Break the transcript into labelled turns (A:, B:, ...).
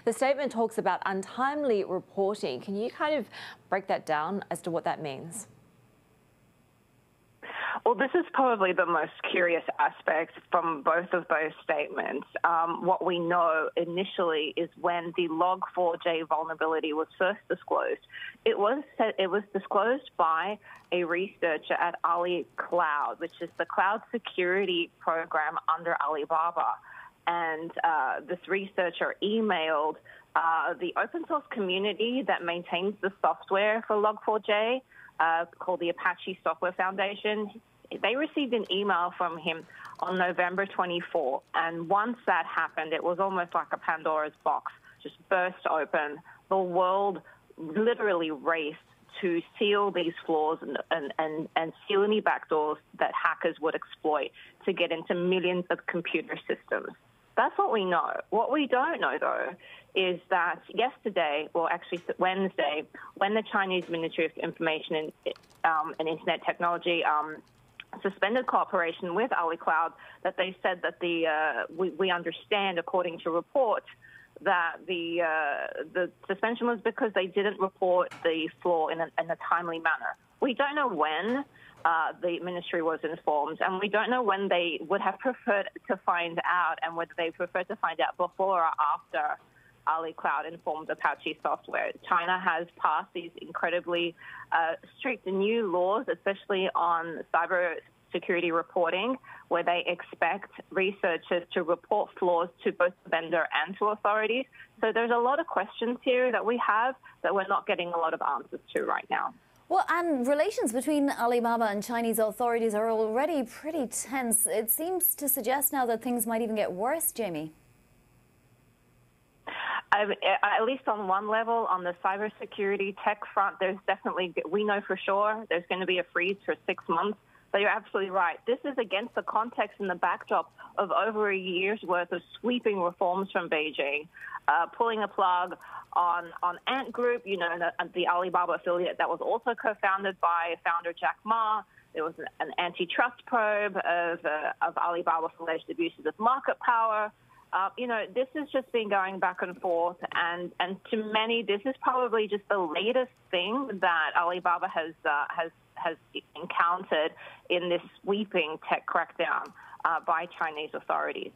A: The statement talks about untimely reporting. Can you kind of break that down as to what that means?
B: Well, this is probably the most curious aspect from both of those statements. What we know initially is when the Log4j vulnerability was first disclosed, it was disclosed by a researcher at Ali Cloud, which is the cloud security program under Alibaba. And this researcher emailed the open source community that maintains the software for Log4j, called the Apache Software Foundation. They received an email from him on November 24, and once that happened, it was almost like a Pandora's box just burst open. The world literally raced to seal these flaws and seal any backdoors that hackers would exploit to get into millions of computer systems. That's what we know. What we don't know, though, is that yesterday, or actually Wednesday, when the Chinese Ministry of Information and Internet Technology suspended cooperation with Ali Cloud, that they said that we understand, according to reports, that the suspension was because they didn't report the flaw in a timely manner. We don't know when the ministry was informed, and we don't know when they would have preferred to find out, and whether they preferred to find out before or after Ali Cloud informed Apache Software. China has passed these incredibly strict new laws, especially on cybersecurity reporting, where they expect researchers to report flaws to both the vendor and to authorities. So there's a lot of questions here that we have that we're not getting a lot of answers to right now.
C: Well, and relations between Alibaba and Chinese authorities are already pretty tense. It seems to suggest now that things might even get worse, Jamie.
B: At least on one level, on the cybersecurity tech front, there's definitely, we know for sure, there's going to be a freeze for 6 months. So you're absolutely right. This is against the context and the backdrop of over a year's worth of sweeping reforms from Beijing, pulling a plug on Ant Group, you know, the Alibaba affiliate that was also co-founded by founder Jack Ma. There was an antitrust probe of Alibaba for alleged abuses of market power. You know, this has just been going back and forth, and to many, this is probably just the latest thing that Alibaba has encountered in this sweeping tech crackdown by Chinese authorities.